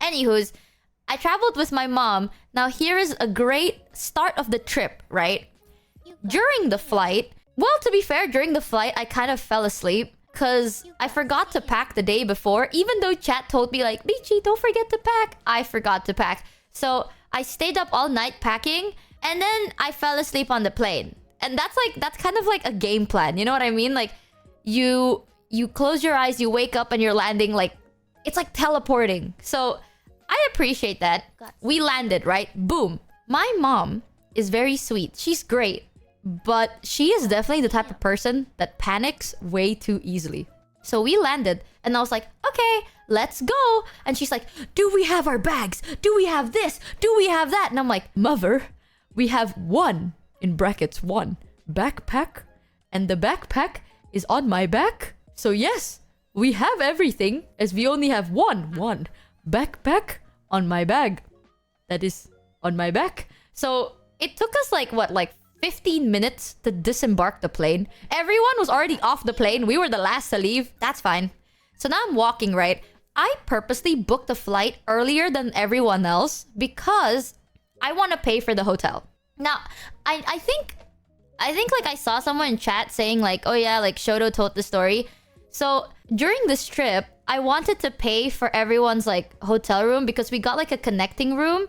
Anywho's, I traveled with my mom. Now here is a great start of the trip, right? During the flight, well, to be fair, during the flight, I kind of fell asleep because I forgot to pack the day before. Even though chat told me like, Michi, don't forget to pack. I forgot to pack. So I stayed up all night packing and then I fell asleep on the plane. And that's kind of like a game plan. You know what I mean? Like you close your eyes, you wake up and you're landing like, it's like teleporting. So I appreciate that. We landed, right? Boom. My mom is very sweet. She's great. But she is definitely the type of person that panics way too easily. So we landed and I was like, okay, let's go. And she's like, do we have our bags? Do we have this? Do we have that? And I'm like, mother, we have one, in brackets, one backpack. And the backpack is on my back. So yes, we have everything as we only have one backpack on my bag. That is on my back. So it took us like 15 minutes to disembark the plane. Everyone was already off the plane. We were the last to leave. That's fine. So now I'm walking, right? I purposely booked the flight earlier than everyone else because I want to pay for the hotel. Now, I think like I saw someone in chat saying like, oh yeah, like Shoto told the story. So during this trip, I wanted to pay for everyone's like hotel room because we got like a connecting room.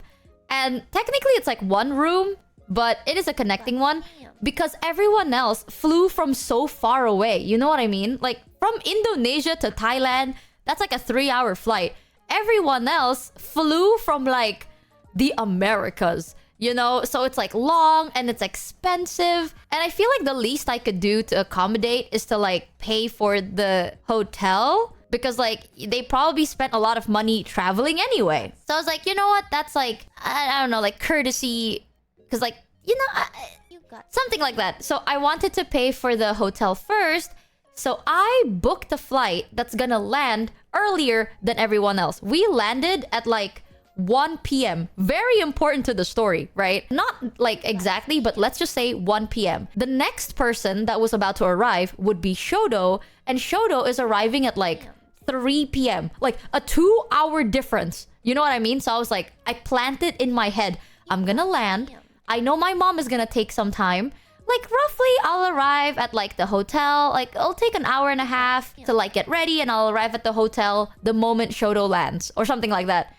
And technically it's like one room, but it is a connecting one because everyone else flew from so far away. You know what I mean? Like from Indonesia to Thailand, that's like a 3-hour flight. Everyone else flew from like the Americas, you know? So it's like long and it's expensive. And I feel like the least I could do to accommodate is to like pay for the hotel because like they probably spent a lot of money traveling anyway. So I was like, you know what? That's like, I don't know, like courtesy. Because like, you know, something like that. So I wanted to pay for the hotel first. So I booked a flight that's gonna land earlier than everyone else. We landed at like 1 p.m. Very important to the story, right? Not like exactly, but let's just say 1 p.m. The next person that was about to arrive would be Shoto. And Shoto is arriving at like 3 p.m. Like a 2-hour difference. You know what I mean? So I was like, I planted in my head, I'm gonna land. I know my mom is gonna take some time. Like roughly I'll arrive at like the hotel. Like it'll take an hour and a half to like get ready and I'll arrive at the hotel the moment Shoto lands or something like that.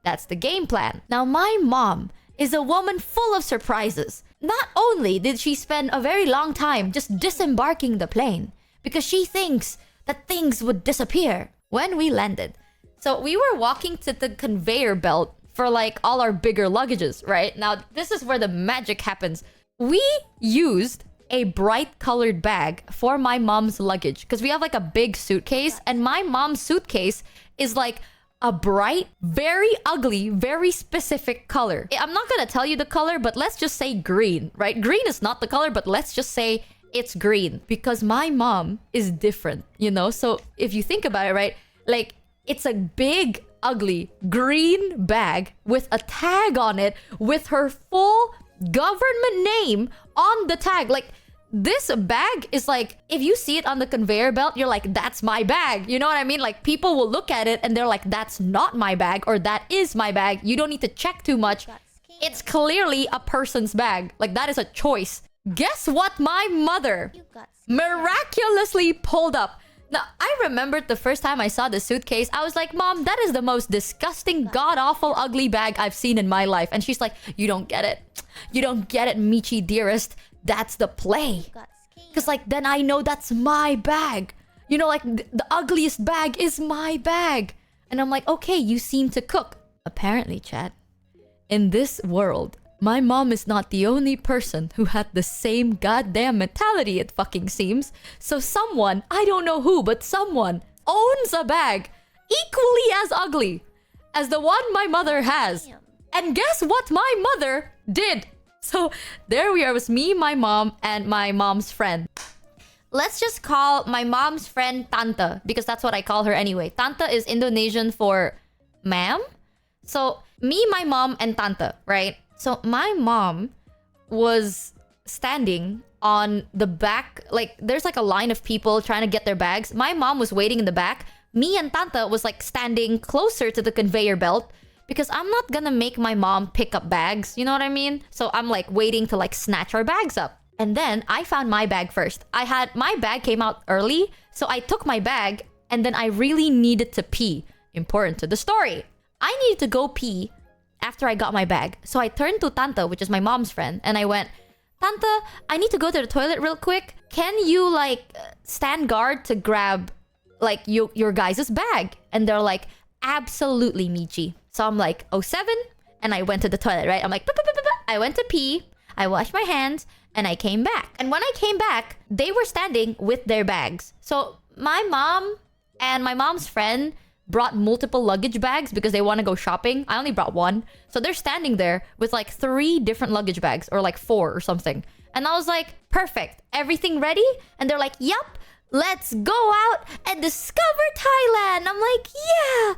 That's the game plan. Now my mom is a woman full of surprises. Not only did she spend a very long time just disembarking the plane because she thinks that things would disappear when we landed. So we were walking to the conveyor belt for like all our bigger luggages, right? Now, this is where the magic happens. We used a bright colored bag for my mom's luggage because we have like a big suitcase and my mom's suitcase is like a bright, very ugly, very specific color. I'm not gonna tell you the color, but let's just say green, right? Green is not the color, but let's just say it's green because my mom is different, you know? So if you think about it, right? Like it's a big, ugly green bag with a tag on it with her full government name on the tag. Like this bag is like, if you see it on the conveyor belt, you're like, that's my bag. You know what I mean? Like people will look at it and they're like, that's not my bag or that is my bag. You don't need to check too much. It's clearly a person's bag. Like that is a choice. Guess what my mother miraculously pulled up? Now, I remembered the first time I saw the suitcase, I was like, Mom, that is the most disgusting, god-awful, ugly bag I've seen in my life. And she's like, you don't get it. You don't get it, Michi, dearest. That's the play. Because, like, then I know that's my bag. You know, like, the ugliest bag is my bag. And I'm like, okay, you seem to cook. Apparently, chat, in this world, my mom is not the only person who had the same goddamn mentality, it fucking seems. So someone, I don't know who, but someone owns a bag equally as ugly as the one my mother has. And guess what my mother did? So there we are. It was me, my mom, and my mom's friend. Let's just call my mom's friend Tante, because that's what I call her anyway. Tante is Indonesian for ma'am. So me, my mom, and Tante, right? So my mom was standing on the back, like there's like a line of people trying to get their bags. My mom was waiting in the back. me and Tanta was like standing closer to the conveyor belt because I'm not gonna make my mom pick up bags, you know what I mean? So I'm like waiting to like snatch our bags up. And then I found my bag first. My bag came out early, so I took my bag and then I really needed to pee. Important to the story. I needed to go pee after I got my bag. So I turned to Tanta, which is my mom's friend, and I went, Tanta, I need to go to the toilet real quick. Can you like stand guard to grab like your guys' bag? And they're like, absolutely, Michi. So I'm like, 07, and I went to the toilet, right? I'm like, I went to pee, I washed my hands, and I came back. And when I came back, they were standing with their bags. So my mom and my mom's friend brought multiple luggage bags because they want to go shopping. I only brought one. So they're standing there with like 3 different luggage bags, or like 4 or something. And I was like, perfect. Everything ready? And they're like, yup. Let's go out and discover Thailand. I'm like, yeah,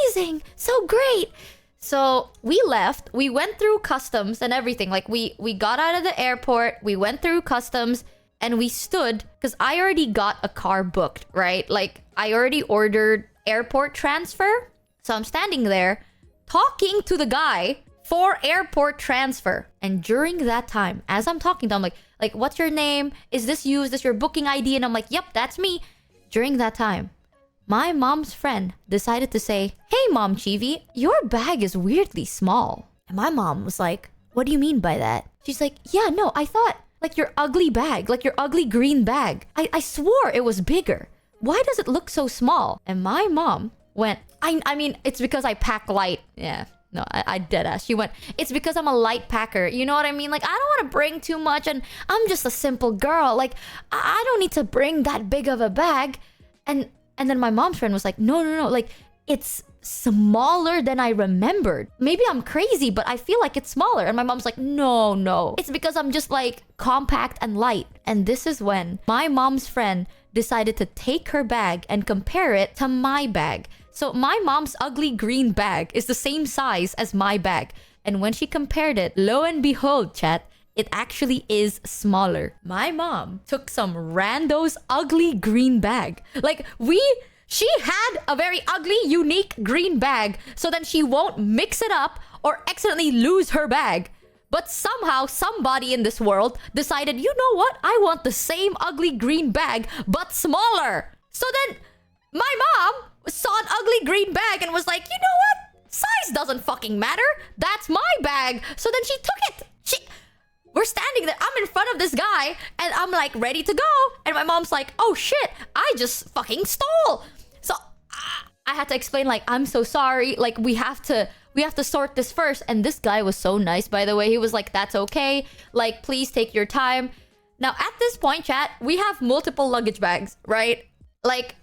amazing. So great. So we left. We went through customs and everything. Like we got out of the airport. We went through customs and we stood because I already got a car booked, right? Like I already ordered airport transfer. So I'm standing there talking to the guy for airport transfer. And during that time, as I'm talking to him, like, what's your name? Is this you? Is this your booking ID? And I'm like, yep, that's me. During that time, my mom's friend decided to say, hey, Mochievee, your bag is weirdly small. And my mom was like, what do you mean by that? She's like, yeah, no, I thought like your ugly bag, like your ugly green bag. I swore it was bigger. Why does it look so small? And my mom went, I mean, it's because I pack light. Yeah. No, I dead ass. She went, it's because I'm a light packer. You know what I mean? Like, I don't want to bring too much and I'm just a simple girl. Like, I don't need to bring that big of a bag. And then my mom's friend was like, no. Like, it's smaller than I remembered. Maybe I'm crazy, but I feel like it's smaller. And my mom's like, no. It's because I'm just like compact and light. And this is when my mom's friend decided to take her bag and compare it to my bag. So my mom's ugly green bag is the same size as my bag. And when she compared it, lo and behold, chat, it actually is smaller. My mom took some rando's ugly green bag. Like, she had a very ugly, unique green bag, so then she won't mix it up or accidentally lose her bag. But somehow, somebody in this world decided, you know what? I want the same ugly green bag, but smaller. So then, my mom saw an ugly green bag and was like, you know what? Size doesn't fucking matter. That's my bag. So then she took it. We're standing there. I'm in front of this guy and I'm like ready to go. And my mom's like, oh shit, I just fucking stole. So I had to explain like, I'm so sorry. Like we have to sort this first. And this guy was so nice, by the way. He was like, that's okay. Like, please take your time. Now at this point, chat, we have multiple luggage bags, right? Like,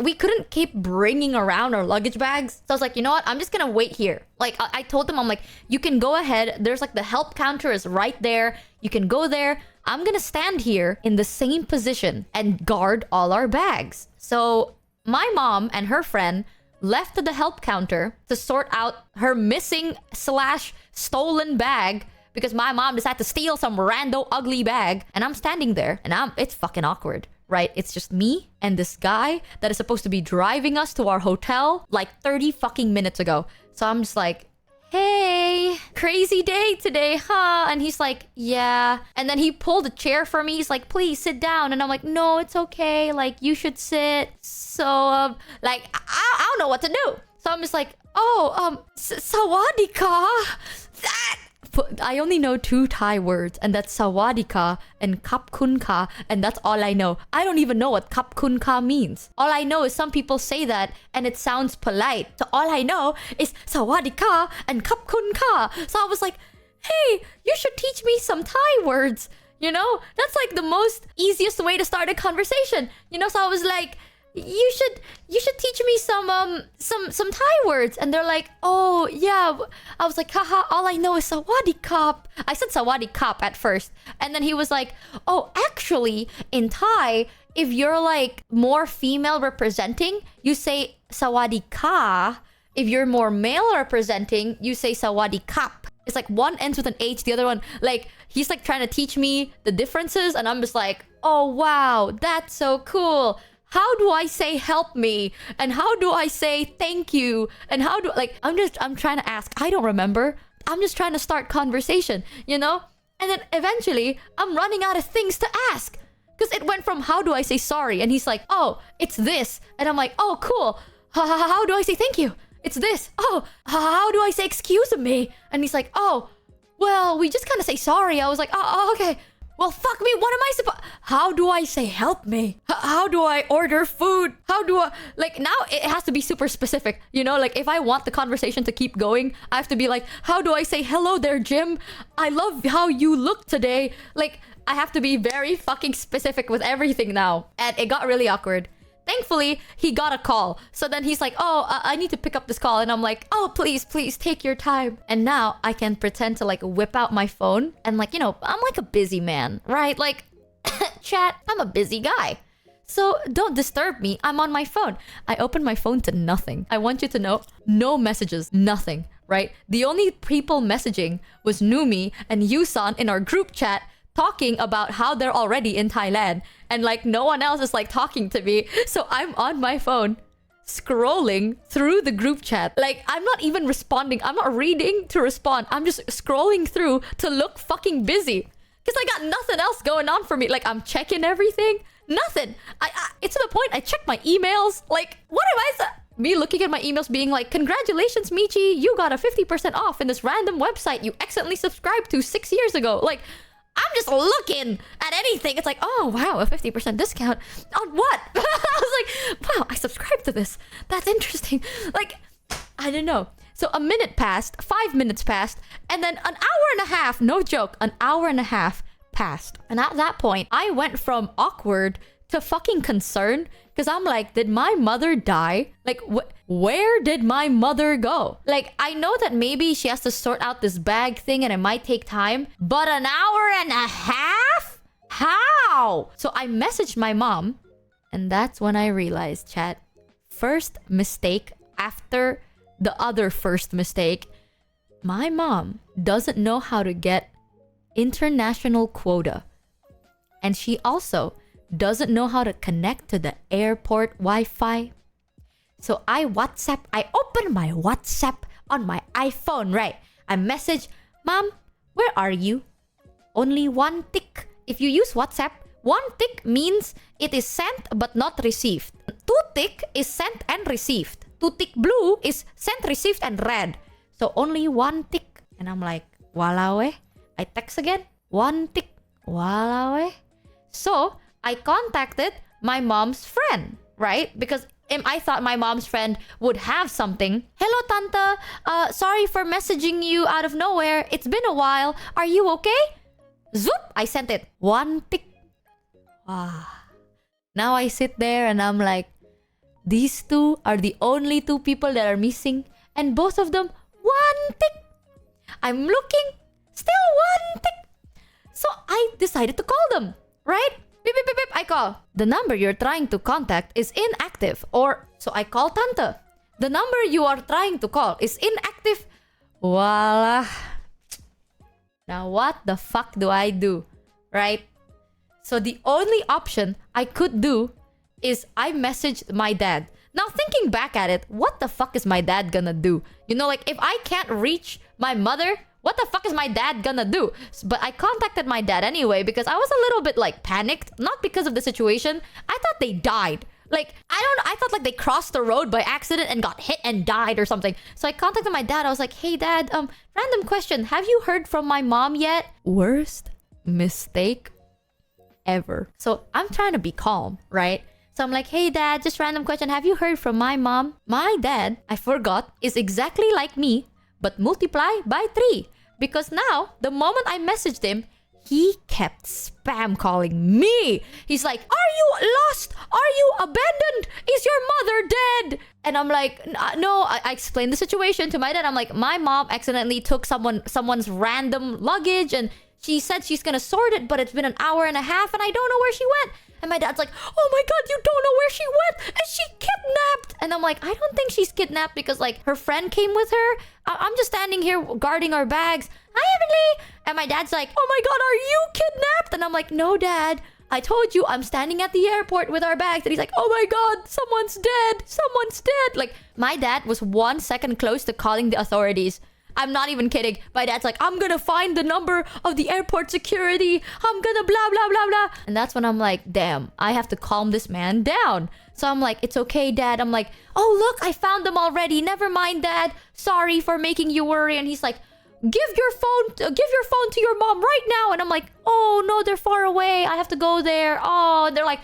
we couldn't keep bringing around our luggage bags. So I was like, you know what? I'm just gonna wait here. Like, I told them, I'm like, you can go ahead. There's like the help counter is right there. You can go there. I'm gonna stand here in the same position and guard all our bags. So my mom and her friend left to the help counter to sort out her missing / stolen bag because my mom decided to steal some rando ugly bag. And I'm standing there and it's fucking awkward. Right? It's just me and this guy that is supposed to be driving us to our hotel like 30 fucking minutes ago. So I'm just like, hey, crazy day today, huh? And he's like, yeah. And then he pulled a chair for me. He's like, please sit down. And I'm like, no, it's okay. Like, you should sit. So, like, I don't know what to do. So I'm just like, sawadika. I only know 2 Thai words, and that's sawadika and kap kun ka, and that's all I know. I don't even know what kap kun ka means. All I know is some people say that, and it sounds polite. So all I know is sawadika and kap kun ka. So I was like, hey, you should teach me some Thai words. You know, that's like the most easiest way to start a conversation. You know, so I was like, you should teach me some Thai words. And they're like, oh yeah. I was like, haha, all I know is sawadikap. I said sawadikap at first, and then he was like, oh, actually in Thai, if you're like more female representing, you say sawadika. If you're more male representing, you say sawadikap. It's like one ends with an H, the other one, like, he's like trying to teach me the differences, and I'm just like, oh wow, that's so cool. how do I say help me? And how do I say thank you? And how do like I'm trying to ask. I don't remember. I'm just trying to start conversation, you know? And then eventually I'm running out of things to ask. Because it went from how do I say sorry? And he's like, oh, it's this. And I'm like, oh, cool. How do I say thank you? It's this. Oh, how do I say excuse me? And he's like, oh, well, we just kind of say sorry. I was like, oh, okay. Well, fuck me. What am I supposed... How do I say help me? How do I order food? How do I... Like, now it has to be super specific. You know, like, if I want the conversation to keep going, I have to be like, how do I say hello there, Jim? I love how you look today. Like, I have to be very fucking specific with everything now. And it got really awkward. Thankfully, he got a call. So then he's like, oh, I need to pick up this call. And I'm like, oh, please, take your time. And now I can pretend to like whip out my phone. And like, you know, I'm like a busy man, right? Like, chat, I'm a busy guy. So don't disturb me. I'm on my phone. I opened my phone to nothing. I want you to know, no messages, nothing, right? The only people messaging was Numi and Yusan in our group chat, talking about how they're already in Thailand. And like no one else is like talking to me. So I'm on my phone scrolling through the group chat. Like I'm not even responding. I'm not reading to respond. I'm just scrolling through to look fucking busy. Because I got nothing else going on for me. Like I'm checking everything. Nothing. It's to the point I check my emails. Like what am I... Me looking at my emails being like, congratulations, Michi. You got a 50% off in this random website you accidentally subscribed to 6 years ago. Like... I'm just looking at anything. It's like, oh, wow, a 50% discount. On what? I was like, wow, I subscribed to this. That's interesting. Like, I don't know. So a minute passed, 5 minutes passed, and then an hour and a half, no joke, an hour and a half passed. And at that point, I went from awkward to fucking concerned. Because I'm like, did my mother die? Like, where did my mother go? Like, I know that maybe she has to sort out this bag thing and it might take time. But an hour and a half? How? So I messaged my mom. And that's when I realized, chat, first mistake after the other first mistake. My mom doesn't know how to get international quota. And she also... doesn't know how to connect to the airport Wi-Fi. So I open my WhatsApp on my iPhone, right? I message, Mom, where are you? Only one tick. If you use WhatsApp, one tick means it is sent but not received. Two tick is sent and received. Two tick blue is sent, received, and read. So only one tick. And I'm like, walao eh. I text again, one tick. Walao eh. So... I contacted my mom's friend, right? Because I thought my mom's friend would have something. Hello, Tanta. Sorry for messaging you out of nowhere. It's been a while. Are you okay? Zoop! I sent it. One tick. Ah. Now I sit there and I'm like, these two are the only two people that are missing. And both of them, one tick. I'm looking. Still one tick. So I decided to call them, right? Beep, beep, beep, beep. I call. The number you're trying to contact is inactive. Or, so I call Tanta. The number you are trying to call is inactive. Voila. Now what the fuck do I do? Right? So the only option I could do is I messaged my dad. Now thinking back at it, what the fuck is my dad gonna do? You know, like if I can't reach my mother... what the fuck is my dad gonna do? But I contacted my dad anyway because I was a little bit like panicked. Not because of the situation. I thought they died. Like, I thought like they crossed the road by accident and got hit and died or something. So I contacted my dad. I was like, hey dad, random question. Have you heard from my mom yet? Worst mistake ever. So I'm trying to be calm, right? So I'm like, hey dad, just random question. Have you heard from my mom? My dad, I forgot, is exactly like me, but multiply by 3. Because now, the moment I messaged him, he kept spam calling me. He's like, are you lost? Are you abandoned? Is your mother dead? And I'm like, no, I explained the situation to my dad. I'm like, my mom accidentally took someone's random luggage and she said she's gonna sort it, but it's been an hour and a half and I don't know where she went. And my dad's like, oh my god, you don't know where she went? And she kidnapped. And I'm like, I don't think she's kidnapped because like her friend came with her. I'm just standing here guarding our bags. Hi, Emily. And my dad's like, oh my god, are you kidnapped? And I'm like, no, dad. I told you I'm standing at the airport with our bags. And he's like, oh my God, someone's dead. Someone's dead. Like, my dad was 1 second close to calling the authorities. I'm not even kidding. My dad's like, I'm gonna find the number of the airport security. I'm gonna blah, blah, blah, blah. And that's when I'm like, damn, I have to calm this man down. So I'm like, it's okay, Dad. I'm like, oh, look, I found them already. Never mind, Dad. Sorry for making you worry. And he's like, give your phone to your mom right now. And I'm like, oh, no, they're far away. I have to go there. Oh, and they're like,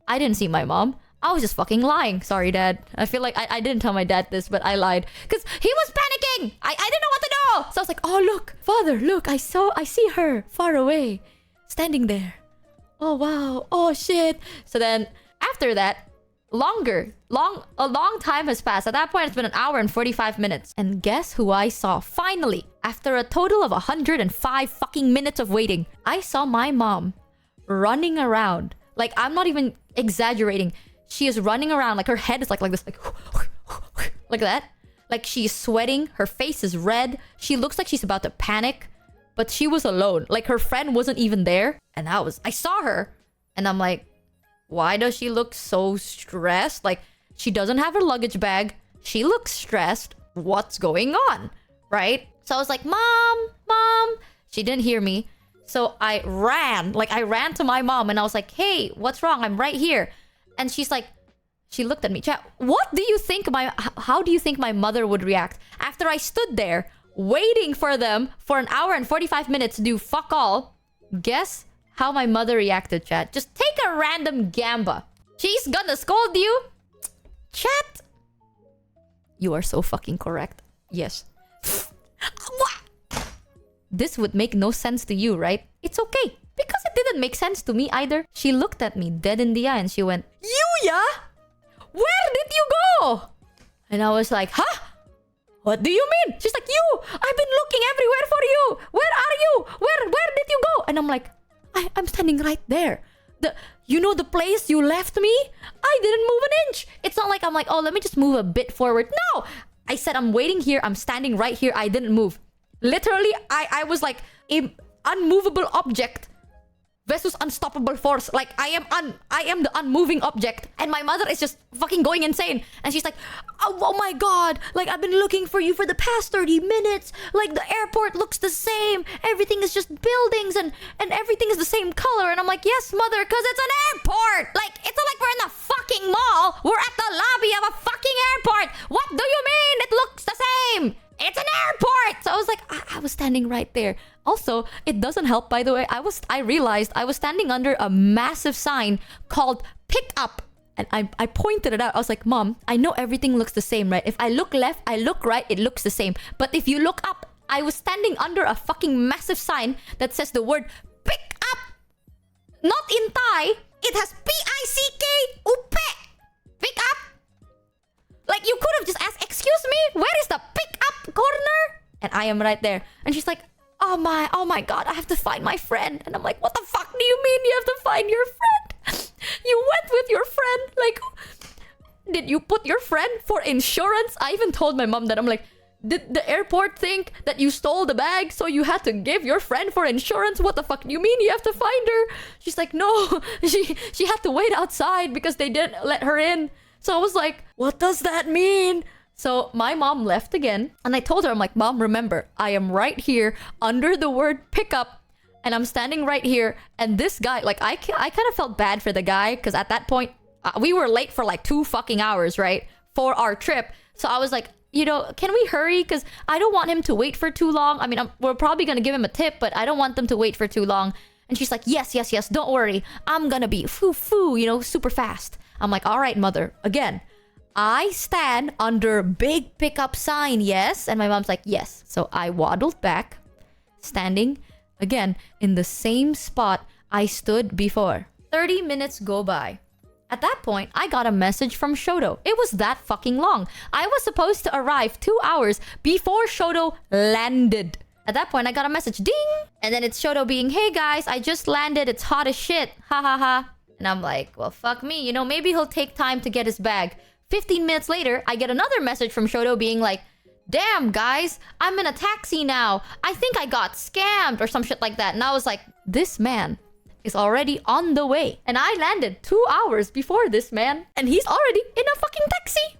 I didn't see my mom. I was just fucking lying. Sorry, Dad. I feel like I didn't tell my dad this, but I lied. Because he was panicking. I didn't know what to do. So I was like, oh, look, Father, look, I see her far away, standing there. Oh, wow. Oh, shit. So then after that, a long time has passed. At that point, it's been an hour and 45 minutes. And guess who I saw? Finally, after a total of 105 fucking minutes of waiting, I saw my mom running around. Like, I'm not even exaggerating. She is running around. Like, her head is like this. Like that. Like, she's sweating. Her face is red. She looks like she's about to panic. But she was alone. Like, her friend wasn't even there. And I saw her. And I'm like, why does she look so stressed? Like, she doesn't have her luggage bag. She looks stressed. What's going on? Right? So I was like, Mom. She didn't hear me. So I ran. Like, I ran to my mom and I was like, hey, what's wrong? I'm right here. And she's like, she looked at me. Chat, how do you think my mother would react? After I stood there waiting for them for an hour and 45 minutes to do fuck all, guess how my mother reacted, chat? Just take a random gamba. She's gonna scold you. Chat. You are so fucking correct. Yes. What? This would make no sense to you, right? It's okay. Because it didn't make sense to me either. She looked at me dead in the eye and she went, Yuya? Where did you go? And I was like, huh? What do you mean? She's like, you! I've been looking everywhere for you! Where are you? Where did you go? And I'm like, I'm standing right there. You know the place you left me? I didn't move an inch. It's not like I'm like, oh, let me just move a bit forward. No! I said I'm waiting here. I'm standing right here. I didn't move. Literally, I was like an unmovable object versus unstoppable force. Like, I am the unmoving object. And my mother is just fucking going insane. And she's like, oh my God. Like, I've been looking for you for the past 30 minutes. Like, the airport looks the same. Everything is just buildings and everything is the same color. And I'm like, yes, mother, because it's an airport. Like, it's not like we're in a fucking mall. We're at the lobby of a fucking airport. What do you mean? It looks the same. It's an airport. So I was like, I was standing right there. Also, it doesn't help, by the way. I realized I was standing under a massive sign called Pick Up. And I pointed it out. I was like, Mom, I know everything looks the same, right? If I look left, I look right, it looks the same. But if you look up, I was standing under a fucking massive sign that says the word Pick Up. Not in Thai. It has P-I-C-K, upe. Pick Up. Like, you could have just asked, excuse me, where is the pick up corner? And I am right there. And she's like, oh my God, I have to find my friend. And I'm like, what the fuck do you mean you have to find your friend? You went with your friend. Like, did you put your friend for insurance? I even told my mom that. I'm like, did the airport think that you stole the bag, so you had to give your friend for insurance? What the fuck do you mean you have to find her? She's like, no, she had to wait outside because they didn't let her in. So I was like, what does that mean? So my mom left again. And I told her, I'm like, Mom, remember, I am right here under the word pickup. And I'm standing right here. And this guy, like, I kind of felt bad for the guy. Because at that point, we were late for like 2 fucking hours, right? For our trip. So I was like, you know, can we hurry? Because I don't want him to wait for too long. I mean, we're probably going to give him a tip, but I don't want them to wait for too long. And she's like, yes, don't worry. I'm going to be you know, super fast. I'm like, all right, mother. Again, I stand under big pickup sign, yes? And my mom's like, yes. So I waddled back, standing again in the same spot I stood before. 30 minutes go by. At that point, I got a message from Shoto. It was that fucking long. I was supposed to arrive 2 hours before Shoto landed. At that point, I got a message, ding! And then it's Shoto being, hey guys, I just landed. It's hot as shit. Ha ha ha. And I'm like, well, fuck me. You know, maybe he'll take time to get his bag. 15 minutes later, I get another message from Shoto being like, damn, guys, I'm in a taxi now. I think I got scammed or some shit like that. And I was like, this man is already on the way. And I landed 2 hours before this man. And he's already in a fucking taxi.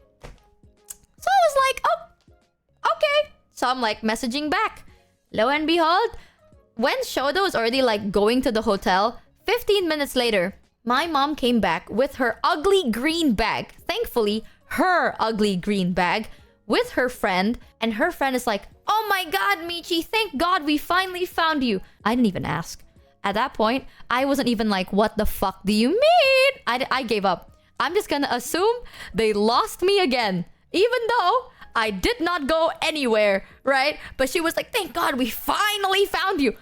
So I was like, oh, okay. So I'm like messaging back. Lo and behold, when Shodo was already like going to the hotel, 15 minutes later, my mom came back with her ugly green bag. Thankfully, her ugly green bag with her friend. And her friend is like, oh my God, Michi, thank God we finally found you. I didn't even ask. At that point, I wasn't even like, what the fuck do you mean? I gave up. I'm just gonna assume they lost me again. Even though I did not go anywhere, right? But she was like, thank God we finally found you.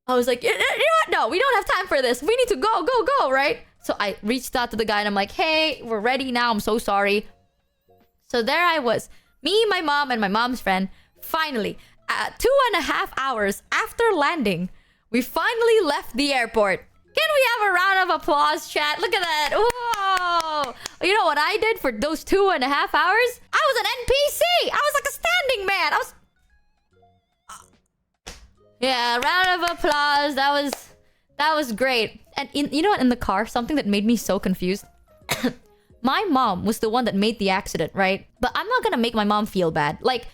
I was like, you know what? No, we don't have time for this. We need to go, right? So I reached out to the guy and I'm like, hey, we're ready now. I'm so sorry. So there I was. Me, my mom, and my mom's friend. Finally, 2.5 hours after landing, we finally left the airport. Can we have a round of applause, chat? Look at that. Whoa. You know what I did for those 2.5 hours? I was an NPC. I was like a standing man. Yeah, round of applause. That was great. And you know what? In the car, something that made me so confused. My mom was the one that made the accident, right? But I'm not gonna make my mom feel bad. Like,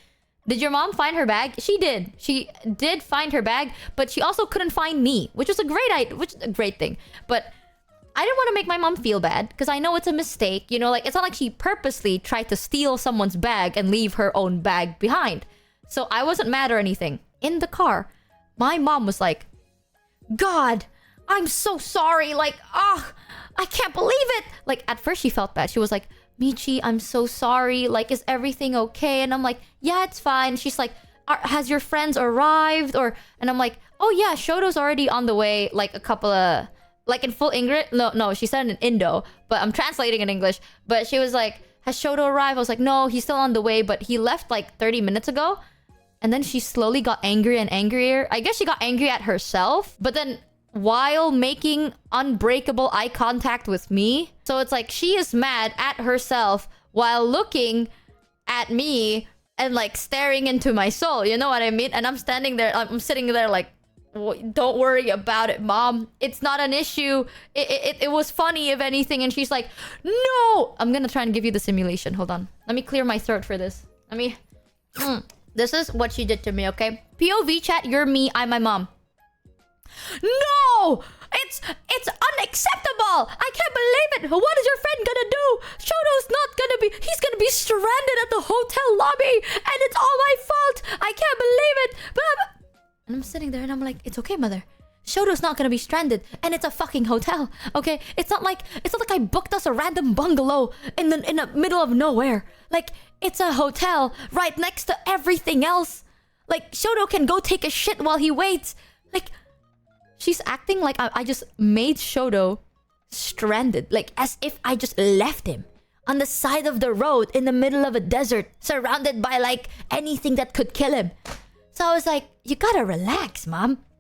did your mom find her bag? She did. She did find her bag, but she also couldn't find me, which is a great thing. But I didn't want to make my mom feel bad because I know it's a mistake. You know, like it's not like she purposely tried to steal someone's bag and leave her own bag behind. So I wasn't mad or anything. In the car, my mom was like, God, I'm so sorry. Like, I can't believe it. Like, at first she felt bad. She was like, Michi, I'm so sorry. Like, is everything okay? And I'm like, yeah, it's fine. She's like, has your friends arrived? And I'm like, oh yeah, Shoto's already on the way. Like a couple of, like in full English. No, she said in Indo, but I'm translating in English. But she was like, has Shoto arrived? I was like, no, he's still on the way, but he left like 30 minutes ago. And then she slowly got angrier and angrier. I guess she got angry at herself. But then while making unbreakable eye contact with me. So it's like she is mad at herself while looking at me and like staring into my soul. You know what I mean? And I'm standing there. I'm sitting there like, don't worry about it, mom. It's not an issue. It was funny, if anything. And she's like, no. I'm gonna try and give you the simulation. Hold on. Let me clear my throat for this. Let me... This is what she did to me, okay? POV chat, you're me, I'm my mom. No! It's unacceptable! I can't believe it! What is your friend gonna do? Shoto's not gonna be... He's gonna be stranded at the hotel lobby! And it's all my fault! I can't believe it! And I'm sitting there and I'm like, it's okay, mother. Shoto's not gonna be stranded. And it's a fucking hotel, okay? It's not like I booked us a random bungalow in the middle of nowhere. Like, it's a hotel right next to everything else. Like, Shoto can go take a shit while he waits. Like... She's acting like I just made Shoto stranded. Like, as if I just left him on the side of the road in the middle of a desert, surrounded by, like, anything that could kill him. So I was like, you gotta relax, mom.